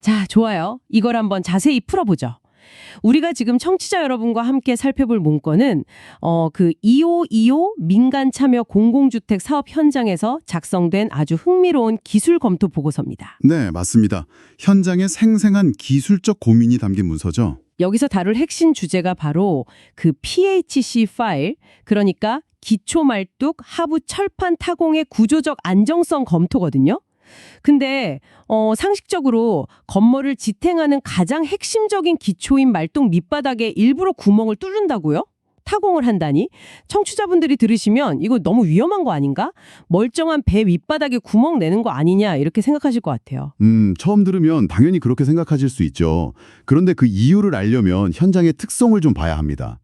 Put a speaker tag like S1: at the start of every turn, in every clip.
S1: 자, 좋아요. 이걸 한번 자세히 풀어보죠. 우리가 지금 청취자 여러분과 함께 살펴볼 문건은 2525 민간 참여 공공주택 사업 현장에서 작성된 아주 흥미로운 기술 검토 보고서입니다.
S2: 네, 맞습니다. 현장의 생생한 기술적 고민이 담긴 문서죠.
S1: 여기서 다룰 핵심 주제가 바로 그 PHC 파일, 그러니까 기초 말뚝 하부 철판 타공의 구조적 안정성 검토거든요. 근데 상식적으로 건물을 지탱하는 가장 핵심적인 기초인 말뚝 밑바닥에 일부러 구멍을 뚫는다고요? 타공을 한다니? 청취자분들이 들으시면 이거 너무 위험한 거 아닌가? 멀쩡한 배 밑바닥에 구멍 내는 거 아니냐 이렇게 생각하실 것 같아요.
S2: 처음 들으면 당연히 그렇게 생각하실 수 있죠. 그런데 그 이유를 알려면 현장의 특성을 좀 봐야 합니다.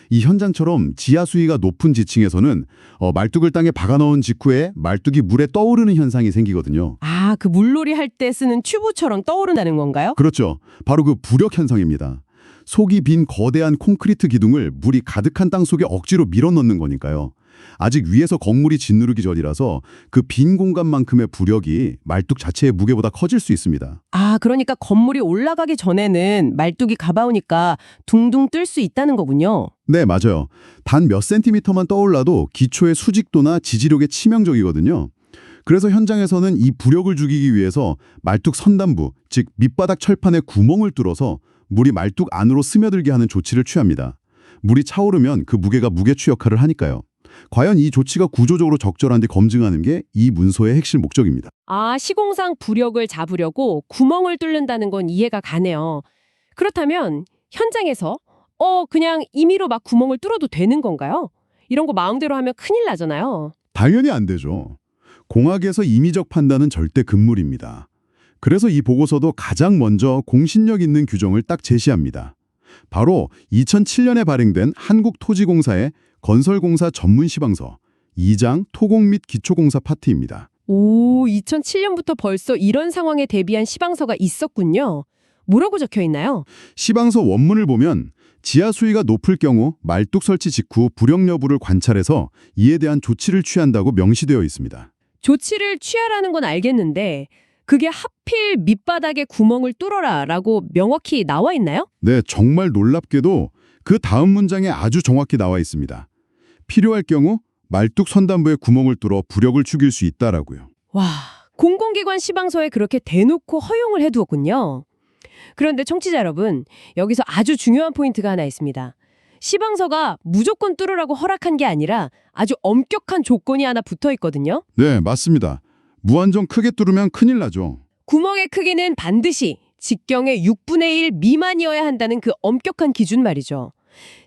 S2: 이 현장처럼 지하 수위가 높은 지층에서는 말뚝을 땅에 박아 넣은 직후에 말뚝이 물에 떠오르는 현상이 생기거든요.
S1: 아, 그 물놀이 할 때 쓰는 튜브처럼 떠오른다는 건가요?
S2: 그렇죠. 바로 그 부력 현상입니다. 속이 빈 거대한 콘크리트 기둥을 물이 가득한 땅 속에 억지로 밀어넣는 거니까요. 아직 위에서 건물이 짓누르기 전이라서 그 빈 공간만큼의 부력이 말뚝 자체의 무게보다 커질 수 있습니다.
S1: 아, 그러니까 건물이 올라가기 전에는 말뚝이 가봐오니까 둥둥 뜰 수 있다는 거군요.
S2: 네, 맞아요. 단 몇 센티미터만 떠올라도 기초의 수직도나 지지력에 치명적이거든요. 그래서 현장에서는 이 부력을 죽이기 위해서 말뚝 선단부, 즉 밑바닥 철판에 구멍을 뚫어서 물이 말뚝 안으로 스며들게 하는 조치를 취합니다. 물이 차오르면 그 무게가 무게추 역할을 하니까요. 과연 이 조치가 구조적으로 적절한지 검증하는 게 이 문서의 핵심 목적입니다.
S1: 아, 시공상 부력을 잡으려고 구멍을 뚫는다는 건 이해가 가네요. 그렇다면 현장에서 그냥 임의로 막 구멍을 뚫어도 되는 건가요? 이런 거 마음대로 하면 큰일 나잖아요.
S2: 당연히 안 되죠. 공학에서 임의적 판단은 절대 금물입니다. 그래서 이 보고서도 가장 먼저 공신력 있는 규정을 딱 제시합니다. 바로 2007년에 발행된 한국토지공사의 건설공사 전문시방서 2장 토공 및 기초공사 파트입니다.
S1: 오, 2007년부터 벌써 이런 상황에 대비한 시방서가 있었군요. 뭐라고 적혀 있나요?
S2: 시방서 원문을 보면 지하 수위가 높을 경우 말뚝 설치 직후 부력 여부를 관찰해서 이에 대한 조치를 취한다고 명시되어 있습니다.
S1: 조치를 취하라는 건 알겠는데 그게 하필 밑바닥에 구멍을 뚫어라라고 명확히 나와 있나요?
S2: 네, 정말 놀랍게도 그 다음 문장에 아주 정확히 나와 있습니다. 필요할 경우 말뚝 선단부에 구멍을 뚫어 부력을 죽일 수 있다라고요.
S1: 와, 공공기관 시방서에 그렇게 대놓고 허용을 해두었군요. 그런데 청취자 여러분, 여기서 아주 중요한 포인트가 하나 있습니다. 시방서가 무조건 뚫으라고 허락한 게 아니라 아주 엄격한 조건이 하나 붙어 있거든요.
S2: 네, 맞습니다. 무한정 크게 뚫으면 큰일 나죠.
S1: 구멍의 크기는 반드시 직경의 6분의 1 미만이어야 한다는 그 엄격한 기준 말이죠.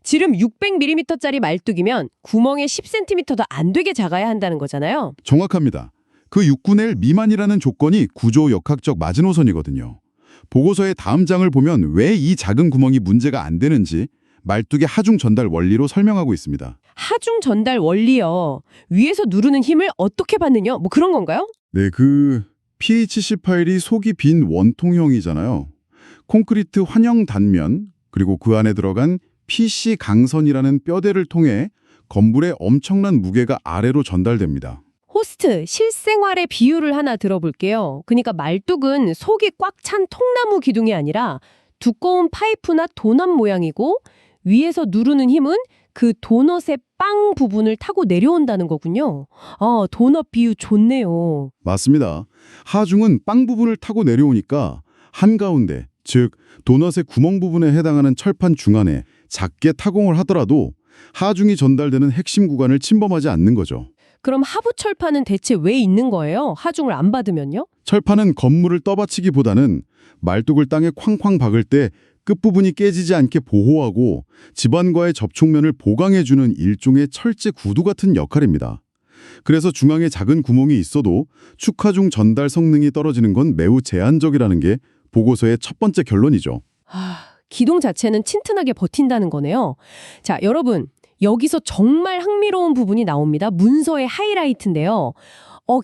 S1: 지름 600mm짜리 말뚝이면 구멍의 10cm도 안 되게 작아야 한다는 거잖아요.
S2: 정확합니다. 그 6분의 1 미만이라는 조건이 구조 역학적 마지노선이거든요. 보고서의 다음 장을 보면 왜 이 작은 구멍이 문제가 안 되는지 말뚝의 하중 전달 원리로 설명하고 있습니다.
S1: 하중 전달 원리요. 위에서 누르는 힘을 어떻게 받느냐? 뭐 그런 건가요?
S2: 네, 그 PHC 파일이 속이 빈 원통형이잖아요. 콘크리트 환영 단면, 그리고 그 안에 들어간 PC 강선이라는 뼈대를 통해 건물의 엄청난 무게가 아래로 전달됩니다.
S1: 호스트, 실생활의 비유를 하나 들어볼게요. 그러니까 말뚝은 속이 꽉 찬 통나무 기둥이 아니라 두꺼운 파이프나 도넛 모양이고 위에서 누르는 힘은 그 도넛의 빵 부분을 타고 내려온다는 거군요. 도넛 비유 좋네요.
S2: 맞습니다. 하중은 빵 부분을 타고 내려오니까 한가운데, 즉 도넛의 구멍 부분에 해당하는 철판 중안에 작게 타공을 하더라도 하중이 전달되는 핵심 구간을 침범하지 않는 거죠.
S1: 그럼 하부 철판은 대체 왜 있는 거예요? 하중을 안 받으면요?
S2: 철판은 건물을 떠받치기보다는 말뚝을 땅에 쾅쾅 박을 때 끝부분이 깨지지 않게 보호하고 집안과의 접촉면을 보강해주는 일종의 철제 구두 같은 역할입니다. 그래서 중앙에 작은 구멍이 있어도 축하중 전달 성능이 떨어지는 건 매우 제한적이라는 게 보고서의 첫 번째 결론이죠.
S1: 기둥 자체는 튼튼하게 버틴다는 거네요. 자, 여러분. 여기서 정말 흥미로운 부분이 나옵니다. 문서의 하이라이트인데요.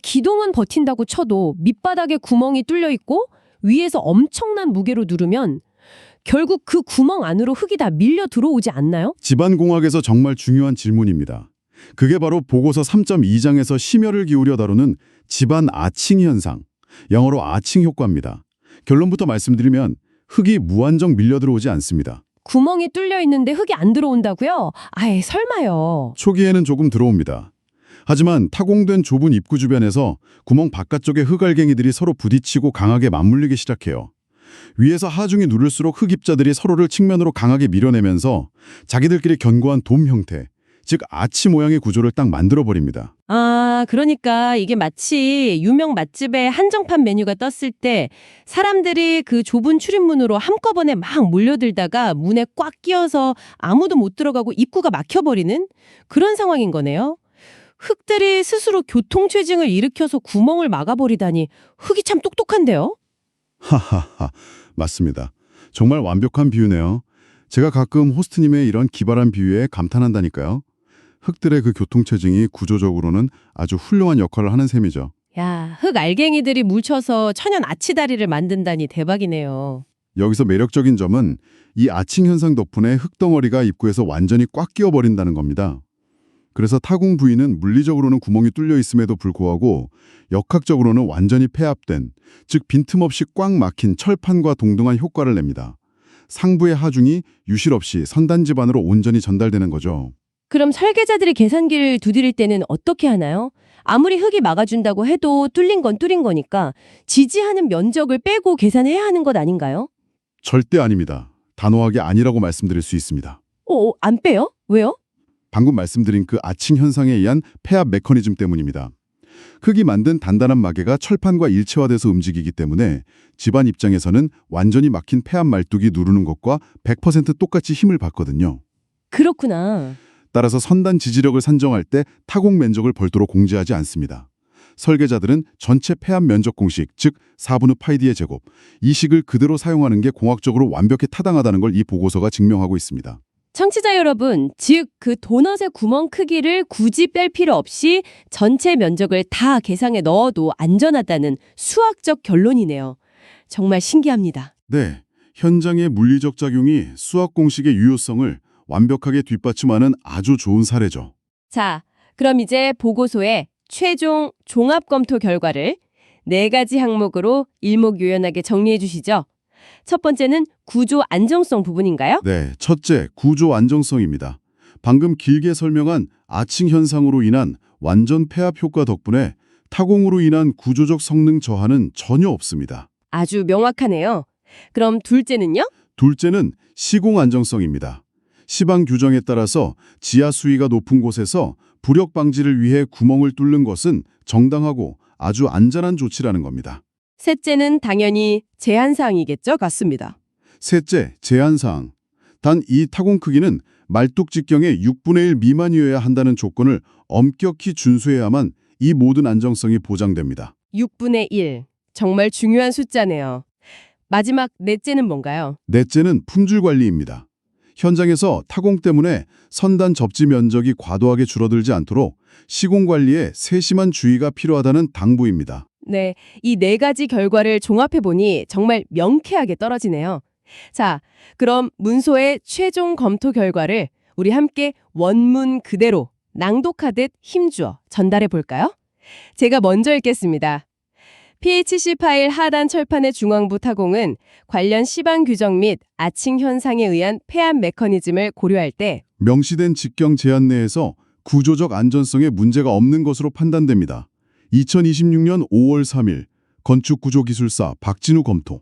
S1: 기둥은 버틴다고 쳐도 밑바닥에 구멍이 뚫려 있고 위에서 엄청난 무게로 누르면 결국 그 구멍 안으로 흙이 다 밀려 들어오지 않나요?
S2: 집안공학에서 정말 중요한 질문입니다. 그게 바로 보고서 3.2장에서 심혈을 기울여 다루는 집안 아칭 현상, 영어로 아칭 효과입니다. 결론부터 말씀드리면 흙이 무한정 밀려 들어오지 않습니다.
S1: 구멍이 뚫려 있는데 흙이 안 들어온다고요? 아예 설마요.
S2: 초기에는 조금 들어옵니다. 하지만 타공된 좁은 입구 주변에서 구멍 바깥쪽의 흙알갱이들이 서로 부딪히고 강하게 맞물리기 시작해요. 위에서 하중이 누를수록 흙입자들이 서로를 측면으로 강하게 밀어내면서 자기들끼리 견고한 돔 형태, 즉 아치 모양의 구조를 딱 만들어버립니다.
S1: 아, 그러니까 이게 마치 유명 맛집에 한정판 메뉴가 떴을 때 사람들이 그 좁은 출입문으로 한꺼번에 막 몰려들다가 문에 꽉 끼어서 아무도 못 들어가고 입구가 막혀버리는 그런 상황인 거네요. 흙들이 스스로 교통체증을 일으켜서 구멍을 막아버리다니 흙이 참 똑똑한데요?
S2: 하하하, 맞습니다. 정말 완벽한 비유네요. 제가 가끔 호스트님의 이런 기발한 비유에 감탄한다니까요. 흙들의 그 교통체증이 구조적으로는 아주 훌륭한 역할을 하는 셈이죠.
S1: 야, 흙 알갱이들이 뭉쳐서 천연 아치다리를 만든다니 대박이네요.
S2: 여기서 매력적인 점은 이 아칭 현상 덕분에 흙덩어리가 입구에서 완전히 꽉 끼어버린다는 겁니다. 그래서 타공 부위는 물리적으로는 구멍이 뚫려 있음에도 불구하고 역학적으로는 완전히 폐압된, 즉 빈틈없이 꽉 막힌 철판과 동등한 효과를 냅니다. 상부의 하중이 유실 없이 선단 집안으로 온전히 전달되는 거죠.
S1: 그럼 설계자들이 계산기를 두드릴 때는 어떻게 하나요? 아무리 흙이 막아준다고 해도 뚫린 건 뚫린 거니까 지지하는 면적을 빼고 계산해야 하는 것 아닌가요?
S2: 절대 아닙니다. 단호하게 아니라고 말씀드릴 수 있습니다.
S1: 안 빼요? 왜요?
S2: 방금 말씀드린 그 아칭 현상에 의한 폐압 메커니즘 때문입니다. 흙이 만든 단단한 마개가 철판과 일체화돼서 움직이기 때문에 집안 입장에서는 완전히 막힌 폐압 말뚝이 누르는 것과 100% 똑같이 힘을 받거든요.
S1: 그렇구나.
S2: 따라서 선단 지지력을 산정할 때 타공 면적을 별도로 공지하지 않습니다. 설계자들은 전체 폐압 면적 공식, 즉 4분의 파이디의 제곱, 이 식을 그대로 사용하는 게 공학적으로 완벽히 타당하다는 걸 이 보고서가 증명하고 있습니다.
S1: 청취자 여러분, 즉 그 도넛의 구멍 크기를 굳이 뺄 필요 없이 전체 면적을 다 계산에 넣어도 안전하다는 수학적 결론이네요. 정말 신기합니다.
S2: 네, 현장의 물리적 작용이 수학 공식의 유효성을 완벽하게 뒷받침하는 아주 좋은 사례죠.
S1: 자, 그럼 이제 보고서의 최종 종합 검토 결과를 4가지 항목으로 일목요연하게 정리해 주시죠. 첫 번째는 구조 안정성 부분인가요?
S2: 네, 첫째, 구조 안정성입니다. 방금 길게 설명한 아칭 현상으로 인한 완전 폐압 효과 덕분에 타공으로 인한 구조적 성능 저하는 전혀 없습니다.
S1: 아주 명확하네요. 그럼 둘째는요?
S2: 둘째는 시공 안정성입니다. 시방 규정에 따라서 지하 수위가 높은 곳에서 불역 방지를 위해 구멍을 뚫는 것은 정당하고 아주 안전한 조치라는 겁니다.
S1: 셋째는 당연히 제한사항이겠죠? 같습니다.
S2: 셋째, 제한사항. 단 이 타공 크기는 말뚝 직경의 6분의 1 미만이어야 한다는 조건을 엄격히 준수해야만 이 모든 안정성이 보장됩니다.
S1: 6분의 1. 정말 중요한 숫자네요. 마지막 넷째는 뭔가요?
S2: 넷째는 품질 관리입니다. 현장에서 타공 때문에 선단 접지 면적이 과도하게 줄어들지 않도록 시공 관리에 세심한 주의가 필요하다는 당부입니다.
S1: 네, 이 4가지 결과를 종합해보니 정말 명쾌하게 떨어지네요. 자, 그럼 문서의 최종 검토 결과를 우리 함께 원문 그대로 낭독하듯 힘주어 전달해 볼까요? 제가 먼저 읽겠습니다. PHC 파일 하단 철판의 중앙부 타공은 관련 시방 규정 및 아칭 현상에 의한 폐압 메커니즘을 고려할 때
S2: 명시된 직경 제한 내에서 구조적 안전성에 문제가 없는 것으로 판단됩니다. 2026년 5월 3일 건축구조기술사 박진우 검토.